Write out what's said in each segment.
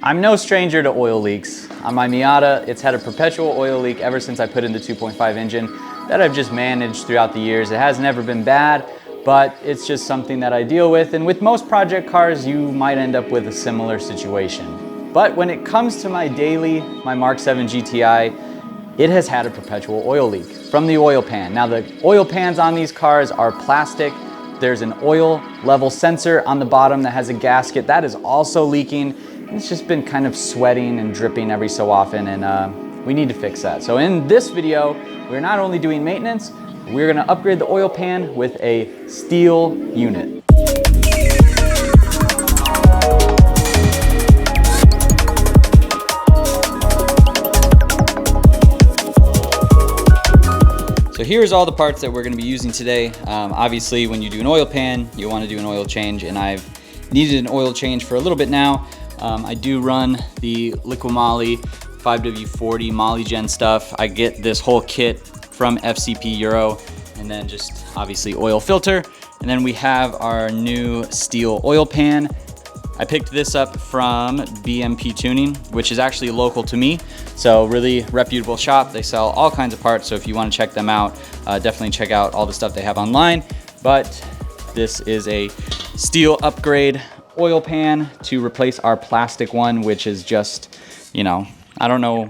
I'm no stranger to oil leaks. On my Miata, it's had a perpetual oil leak ever since I put in the 2.5 engine that I've just managed throughout the years. It has never been bad, but it's just something that I deal with. And with most project cars, you might end up with a similar situation. But when it comes to my daily, my Mk7 GTI, it has had a perpetual oil leak from the oil pan. Now the oil pans on these cars are plastic. There's an oil level sensor on the bottom that has a gasket that is also leaking. It's just been kind of sweating and dripping every so often, and we need to fix that. So in this video, we're not only doing maintenance, we're gonna upgrade the oil pan with a steel unit. So here's all the parts that we're gonna be using today. Obviously, when you do an oil pan, you wanna do an oil change, and I've needed an oil change for a little bit now. I do run the Liquimoly 5W40 MollyGen stuff. I get this whole kit from FCP Euro, and then just obviously oil filter. And then we have our new steel oil pan. I picked this up from BMP Tuning, which is actually local to me. So really reputable shop. They sell all kinds of parts. So if you want to check them out, definitely check out all the stuff they have online. But this is a steel upgrade oil pan to replace our plastic one, which is just, you know, I don't know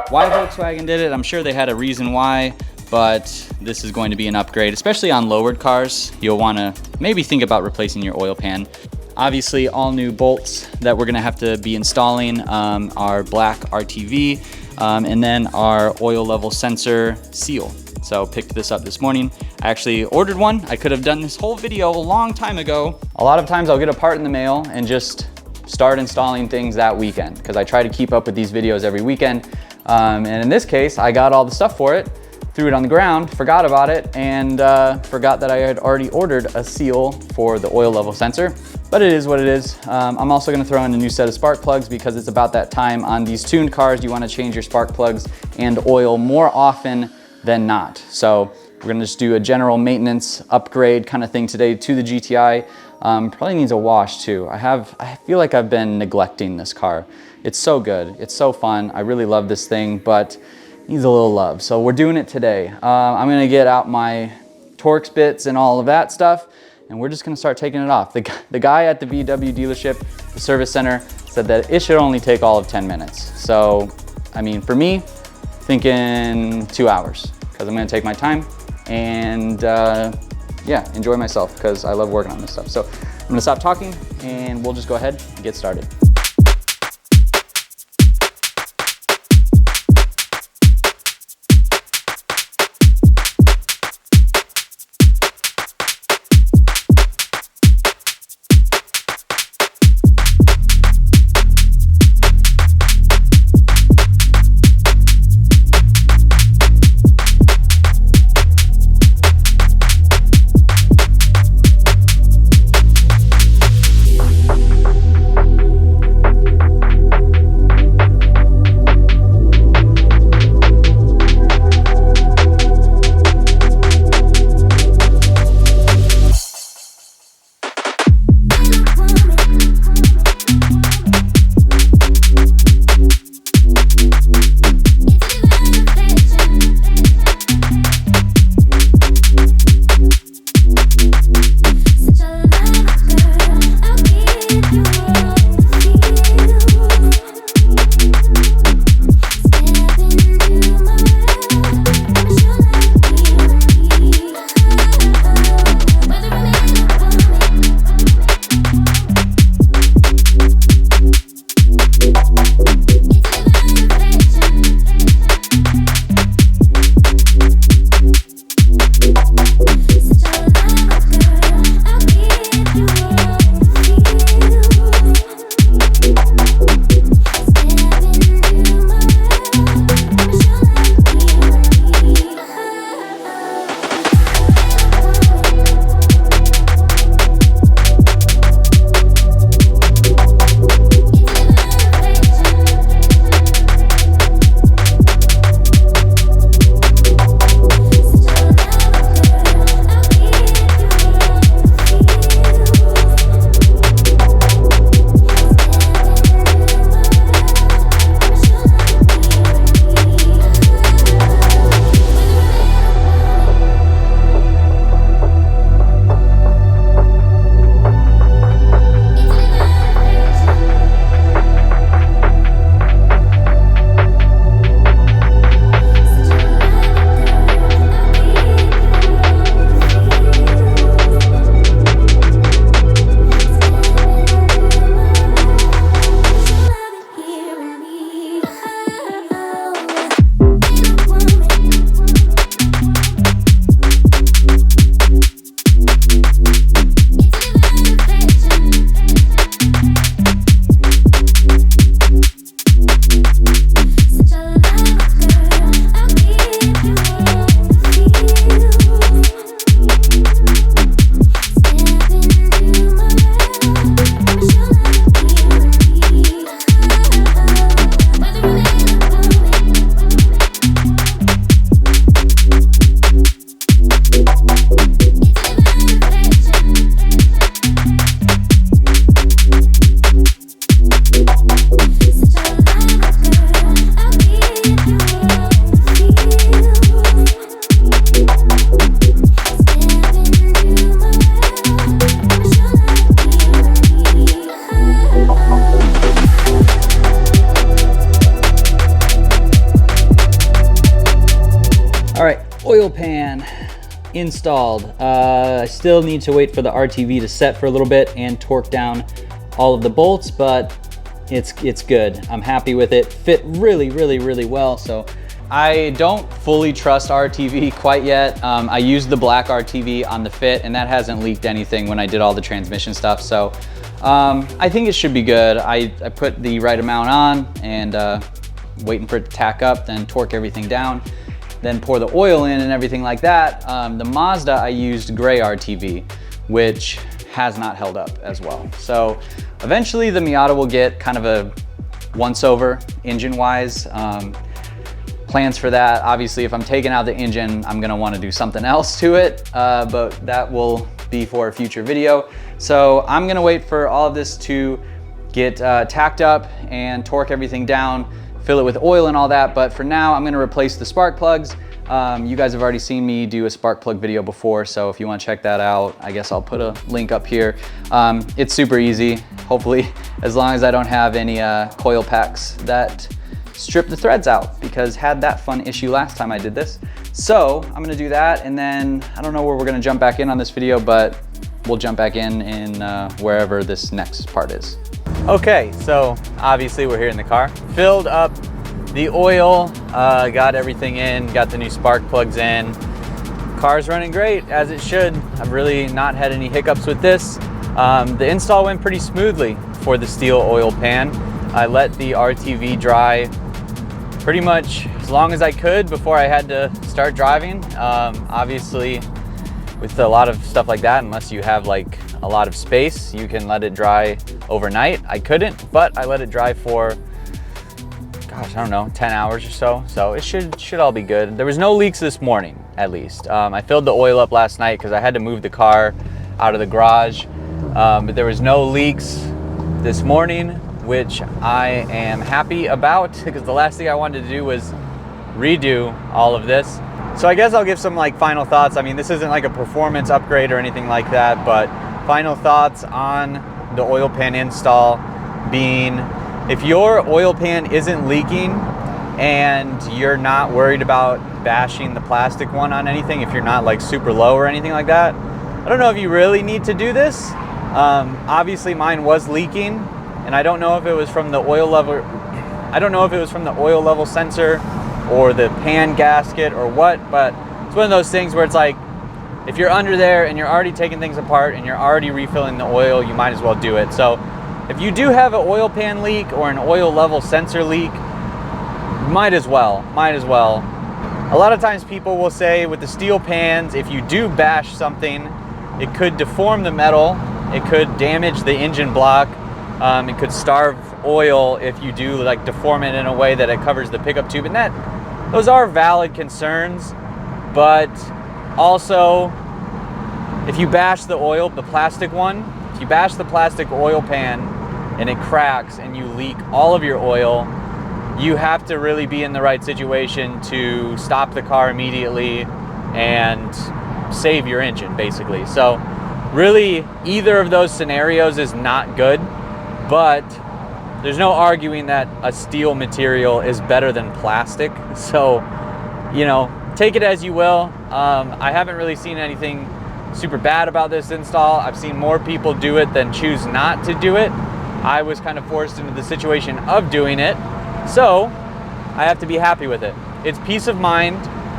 why Volkswagen did it. I'm sure they had a reason why, but this is going to be an upgrade, especially on lowered cars. You'll want to maybe think about replacing your oil pan. Obviously, all new bolts that we're going to have to be installing are black RTV, and then our oil level sensor seal. So picked this up this morning. I actually ordered one. I could have done this whole video a long time ago. A lot of times I'll get a part in the mail and just start installing things that weekend, because I try to keep up with these videos every weekend. And in this case, I got all the stuff for it, threw it on the ground, forgot about it, and forgot that I had already ordered a seal for the oil level sensor. But it is what it is. I'm also gonna throw in a new set of spark plugs, because it's about that time on these tuned cars. You wanna change your spark plugs and oil more often than not. So we're gonna just do a general maintenance upgrade kind of thing today to the GTI. Probably needs a wash too. I feel like I've been neglecting this car. It's so good, it's so fun. I really love this thing, but it needs a little love. So we're doing it today. I'm gonna get out my Torx bits and all of that stuff, and we're just gonna start taking it off. The guy at the VW dealership, the service center, said that it should only take all of 10 minutes. So, I mean, for me, thinking 2 hours, because I'm gonna take my time and yeah, enjoy myself, because I love working on this stuff. So I'm gonna stop talking and we'll just go ahead and get started. Oil pan installed. I still need to wait for the RTV to set for a little bit and torque down all of the bolts, but it's good. I'm happy with it. Fit really, really, really well. So I don't fully trust RTV quite yet. I used the black RTV on the Fit and that hasn't leaked anything when I did all the transmission stuff. So I think it should be good. I put the right amount on and waiting for it to tack up, then torque everything down, then pour the oil in and everything like that. The Mazda, I used gray RTV, which has not held up as well. So eventually the Miata will get kind of a once over engine-wise. Plans for that. Obviously, if I'm taking out the engine, I'm gonna wanna do something else to it, but that will be for a future video. So I'm gonna wait for all of this to get tacked up and torque everything down, fill it with oil and all that. But for now, I'm gonna replace the spark plugs. You guys have already seen me do a spark plug video before, so if you wanna check that out, I guess I'll put a link up here. It's super easy, hopefully, as long as I don't have any coil packs that strip the threads out, because had that fun issue last time I did this. So I'm gonna do that, and then I don't know where we're gonna jump back in on this video, but we'll jump back in wherever this next part is. Okay, so obviously we're here in the car. Filled up the oil, got everything in, got the new spark plugs in. Car's running great, as it should. I've really not had any hiccups with this. The install went pretty smoothly for the steel oil pan. I let the RTV dry pretty much as long as I could before I had to start driving. Obviously, with a lot of stuff like that, unless you have like a lot of space, you can let it dry overnight. I couldn't, but I let it dry for, gosh, I don't know, 10 hours or so. So it should all be good. There was no leaks this morning, at least. I filled the oil up last night because I had to move the car out of the garage, but there was no leaks this morning, which I am happy about, because the last thing I wanted to do was redo all of this. So I guess I'll give some like final thoughts. I mean, this isn't like a performance upgrade or anything like that, but final thoughts on the oil pan install being, if your oil pan isn't leaking and you're not worried about bashing the plastic one on anything, if you're not like super low or anything like that, I don't know if you really need to do this. Obviously mine was leaking, and I don't know if it was from the oil level. I don't know if it was from the oil level sensor or the pan gasket or what, but it's one of those things where it's like, if you're under there and you're already taking things apart and you're already refilling the oil, you might as well do it. So if you do have an oil pan leak or an oil level sensor leak, might as well. A lot of times people will say with the steel pans, if you do bash something, it could deform the metal, it could damage the engine block, it could starve oil if you do like deform it in a way that it covers the pickup tube, and those are valid concerns. But also, if you bash the oil, the plastic one, if you bash the plastic oil pan and it cracks and you leak all of your oil, you have to really be in the right situation to stop the car immediately and save your engine, basically. So really, either of those scenarios is not good, but there's no arguing that a steel material is better than plastic. So, you know, take it as you will. I haven't really seen anything super bad about this install. I've seen more people do it than choose not to do it. I was kind of forced into the situation of doing it, so I have to be happy with it. It's peace of mind,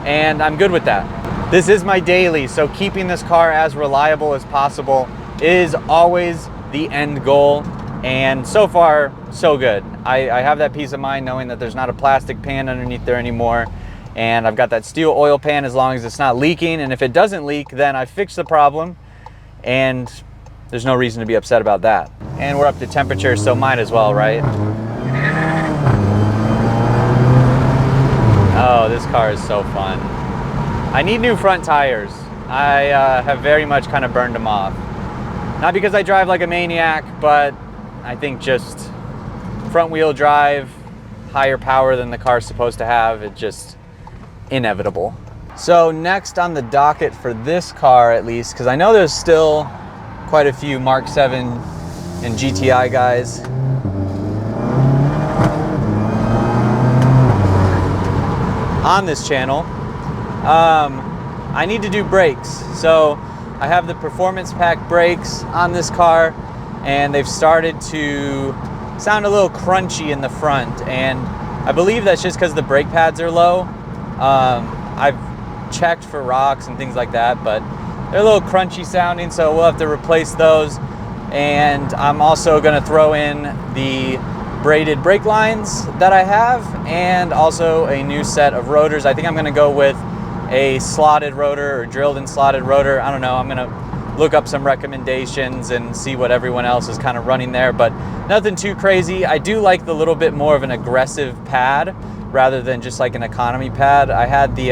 and I'm good with that. This is my daily, so keeping this car as reliable as possible is always the end goal, and so far, so good. I have that peace of mind knowing that there's not a plastic pan underneath there anymore, and I've got that steel oil pan as long as it's not leaking, and if it doesn't leak, then I fixed the problem, and there's no reason to be upset about that. And we're up to temperature, so might as well, right? Oh, this car is so fun. I need new front tires. I have very much kind of burned them off. Not because I drive like a maniac, but I think just front wheel drive, higher power than the car's supposed to have, it's just inevitable. So next on the docket for this car, at least, because I know there's still quite a few Mk7 and GTI guys on this channel. I need to do brakes. So I have the performance pack brakes on this car, and they've started to sound a little crunchy in the front, and I believe that's just because the brake pads are low. I've checked for rocks and things like that, but they're a little crunchy sounding, so we'll have to replace those. And I'm also going to throw in the braided brake lines that I have, and also a new set of rotors. I think I'm going to go with a slotted rotor or drilled and slotted rotor. I don't know. I'm going to look up some recommendations and see what everyone else is kind of running there, but nothing too crazy. I do like the little bit more of an aggressive pad rather than just like an economy pad. I had the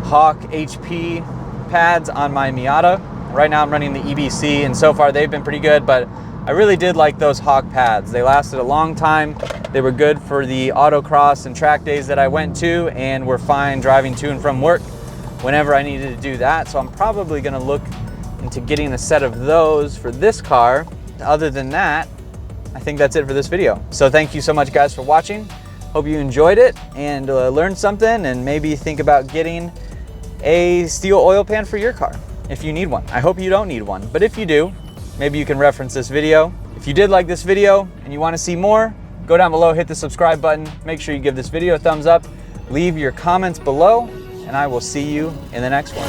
Hawk HP pads on my Miata. Right now I'm running the EBC, and so far they've been pretty good, but I really did like those Hawk pads. They lasted a long time. They were good for the autocross and track days that I went to, and were fine driving to and from work whenever I needed to do that. So I'm probably gonna look into getting a set of those for this car. Other than that, I think that's it for this video. So thank you so much guys for watching. Hope you enjoyed it and learned something, and maybe think about getting a steel oil pan for your car if you need one. I hope you don't need one, but if you do, maybe you can reference this video. If you did like this video and you want to see more, go down below, hit the subscribe button. Make sure you give this video a thumbs up, leave your comments below, and I will see you in the next one.